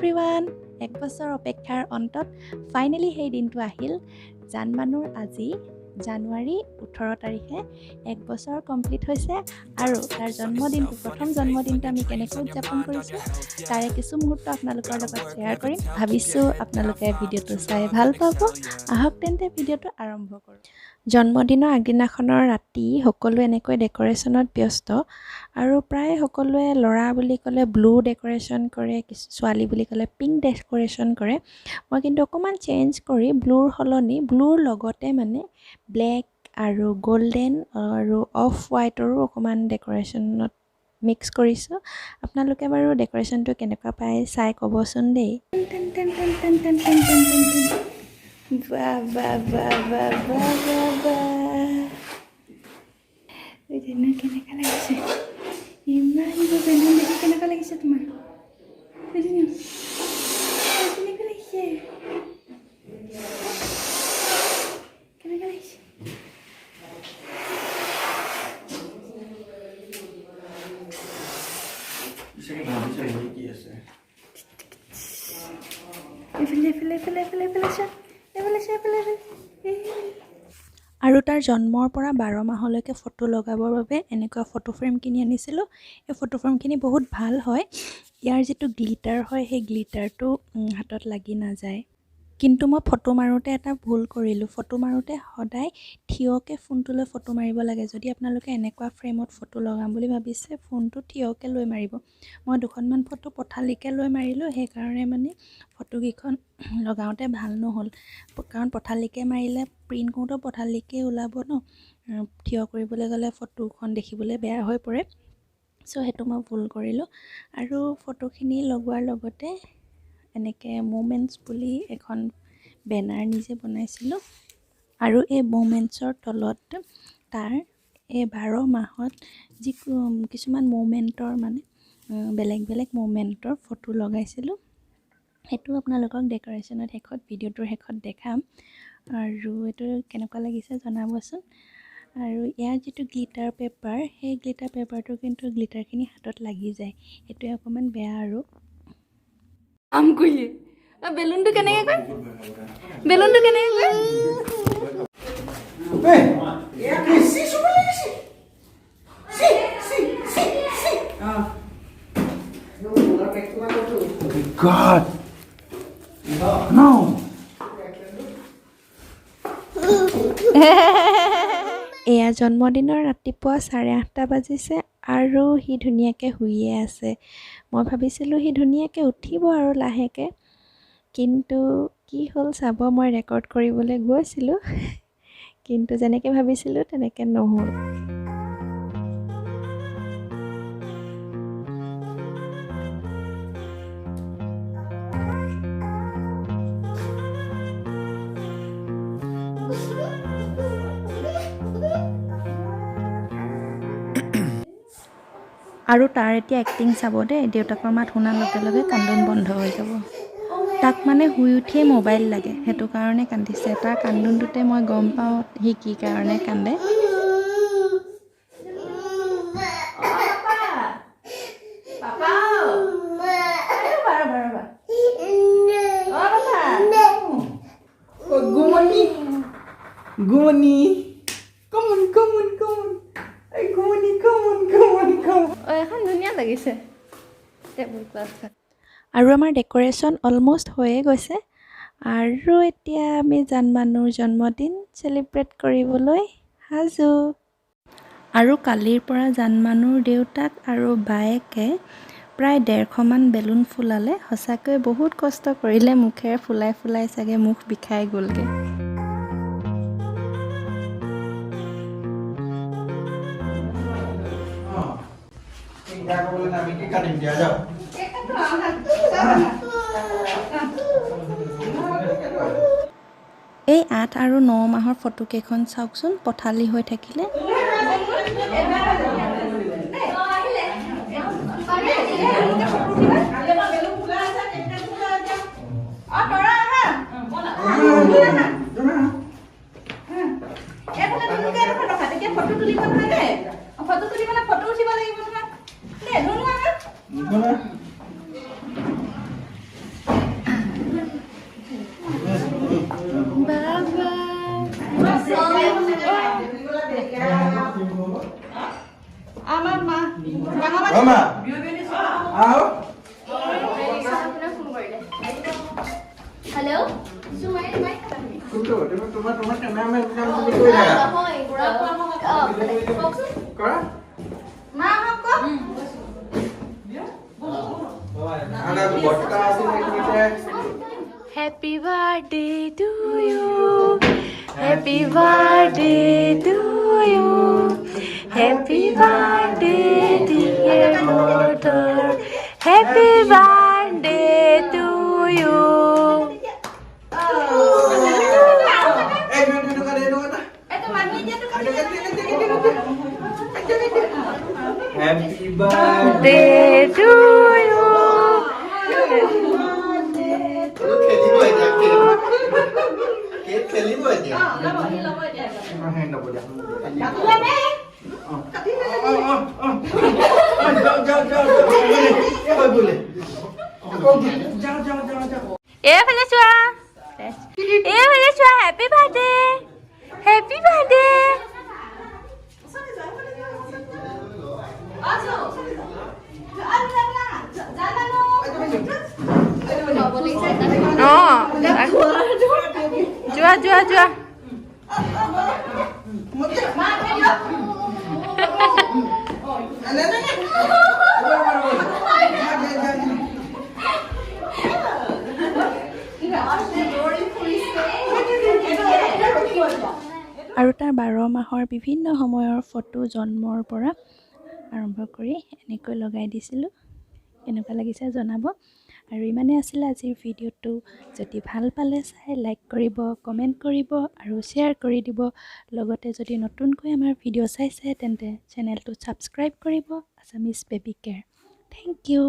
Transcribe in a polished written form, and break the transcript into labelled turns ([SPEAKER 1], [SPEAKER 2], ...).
[SPEAKER 1] Everyone, এক বছৰ অপেক্ষাৰ অন্তত ফাইনেলি সেই দিনটো আহিল। জানমানুৰ আজি জানুৱাৰী 18 তাৰিখে এক বছৰ কমপ্লিট হৈছে আৰু তাৰ জন্মদিনটো প্ৰথম জন্মদিনটো আমি কেনেকৈ উদযাপন কৰিছোঁ তাৰে কিছু মুহূৰ্ত আপোনালোকৰ লগত শ্বেয়াৰ কৰিম। ভাবিছোঁ আপোনালোকে ভিডিঅ'টো চাই ভাল পাব। আহক তেন্তে ভিডিঅ'টো আৰম্ভ কৰোঁ। জন্মদিনৰ আগদিনাখনৰ ৰাতি সকলোৱে এনেকৈ ডেক'ৰেশ্যনত ব্যস্ত আৰু প্ৰায় সকলোৱে ল'ৰা বুলি ক'লে ব্লু ডেক'ৰেশ্যন কৰে, কিছু ছোৱালী বুলি ক'লে পিংক ডেক'ৰেশ্যন কৰে। মই কিন্তু অকণমান চেঞ্জ কৰি ব্লুৰ সলনি ব্লুৰ লগতে মানে ব্লেক আৰু গল্ডেন আৰু অফ হোৱাইটৰো অকণমান ডেক'ৰেশ্যনত মিক্স কৰিছোঁ। আপোনালোকে বাৰু ডেক'ৰেশ্যনটো কেনেকুৱা পায় চাই ক'বচোন দেই। বাহ বাহ বাহ বাহ বাহ বাহ বাহ, কেনেকুৱা লাগিছে? ইমান বেলুন দেখি কেনেকুৱা লাগিছে তোমাৰ? কেনেকুৱা লাগিছে? কেনেকুৱা লাগিছে? আৰু তাৰ জন্মৰ পৰা 12 মাহলৈকে ফটো লগাবৰ বাবে এনেকুৱা ফটো ফ্ৰেম কিনি আনিছিলোঁ। এই ফটো ফ্ৰেমখিনি বহুত ভাল হয়। ইয়াৰ যিটো গ্লিটাৰ হয় সেই গ্লিটাৰটো হাতত লাগি নাযায়। কিন্তু মই ফটো মাৰোঁতে এটা ভুল কৰিলোঁ। ফটো মাৰোঁতে সদায় থিয়কৈ ফোনটো লৈ ফটো মাৰিব লাগে। যদি আপোনালোকে এনেকুৱা ফ্ৰেমত ফটো লগাম বুলি ভাবিছে ফোনটো থিয়কৈ লৈ মাৰিব। মই দুখনমান ফটো পথালিকৈ লৈ মাৰিলোঁ, সেইকাৰণে মানে ফটোকেইখন লগাওঁতে ভাল নহ'ল। কাৰণ পথালিকৈ মাৰিলে প্ৰিণ্ট কৰোঁতেও পথালিকৈ ওলাব ন, থিয় কৰিবলৈ গ'লে ফটোখন দেখিবলৈ বেয়া হৈ পৰে। চ' সেইটো মই ভুল কৰিলোঁ। আৰু ফটোখিনি লগোৱাৰ লগতে এনেকৈ মোমেণ্টছ বুলি এখন বেনাৰ নিজে বনাইছিলোঁ আৰু এই মোমেণ্টছৰ তলত তাৰ এই 12 মাহত কিছুমান মোমেণ্টৰ মানে বেলেগ বেলেগ মোমেণ্টৰ ফটো লগাইছিলোঁ। সেইটো আপোনালোকক ডেক'ৰেশ্যনত ভিডিঅ'টোৰ শেষত দেখাম। আৰু এইটো কেনেকুৱা লাগিছে জনাবচোন। আৰু ইয়াৰ যিটো গ্লিটাৰ পেপাৰ, সেই গ্লিটাৰ পেপাৰটো কিন্তু গ্লিটাৰখিনি হাতত লাগি যায়, সেইটোৱে অকণমান বেয়া। আৰু বেলুনটো কেনেকৈ কয়? বেলুনটো কেনেকৈ কয়?
[SPEAKER 2] God! No!
[SPEAKER 1] এয়া জন্মদিনৰ ৰাতিপুৱা 8:30 বাজিছে আৰু সি ধুনীয়াকৈ শুইয়ে আছে। মই ভাবিছিলোঁ সি ধুনীয়াকৈ উঠিব আৰু লাহেকৈ, কিন্তু কি হ'ল চাব। মই ৰেকৰ্ড কৰিবলৈ গৈছিলোঁ কিন্তু যেনেকৈ ভাবিছিলোঁ তেনেকৈ নহ'ল। আৰু তাৰ এতিয়া এক্টিং চাব দেই। দেউতাকৰ মাত শুনাৰ লগে লগে কান্দোন বন্ধ হৈ যাব। তাক মানে শুই উঠিয়ে মোবাইল লাগে, সেইটো কাৰণে কান্দিছে। তাৰ কান্দোনটোতে মই গম পাওঁ সি কি কাৰণে কান্দে।
[SPEAKER 2] Gumani! Come on, come on, come on! Hey, Gumani, come on, come on, come on!
[SPEAKER 1] এখন ধুনীয়া লাগিছে টেবুল ক্লথখন। আৰু আমাৰ ডেক'ৰেশ্যন অলম'ষ্ট হৈয়ে গৈছে। আৰু এতিয়া আমি জানমানুৰ জন্মদিন চেলিব্ৰেট কৰিবলৈ সাজু। আৰু কালিৰ পৰা জানমানুৰ দেউতাক আৰু বায়েকে প্ৰায় 150মান বেলুন ফুলালে। সঁচাকৈ বহুত কষ্ট কৰিলে, মুখেৰে ফুলাই ফুলাই চাগে মুখ বিষাই গ'লগৈ। এই 8 আৰু 9 মাহৰ ফটোকেইখন চাওকচোন, পথালি হৈ থাকিলে।
[SPEAKER 2] মামা আও
[SPEAKER 3] Hello?
[SPEAKER 2] কোনটো তোমাৰ কেমেৰামেন কাম তুমি কৰি থাকা কৰা আনা বটকা আছে নেকি
[SPEAKER 1] Happy birthday to you. Happy birthday to you. Happy birthday dear daughter. Happy birthday to you.
[SPEAKER 2] Happy birthday
[SPEAKER 1] Day to you.
[SPEAKER 2] খেলিব এতিয়া
[SPEAKER 1] এইফালে চোৱা হেপী বাৰ্থডে হেপী বাৰ্থডে যোৱা আৰু তাৰ 12 মাহৰ বিভিন্ন সময়ৰ ফটো জন্মৰ পৰা আৰম্ভ কৰি এনেকৈ লগাই দিছিলোঁ কেনেকুৱা লাগিছে জনাব আৰু ইমানে আছিলে আজিৰ ভিডিঅ'টো যদি ভাল পালে চাই লাইক কৰিব কমেণ্ট কৰিব আৰু শ্বেয়াৰ কৰি দিব লগতে যদি নতুনকৈ আমাৰ ভিডিঅ' চাইছে তেন্তে চেনেলটো ছাবস্ক্ৰাইব কৰিব Assamese baby care thank U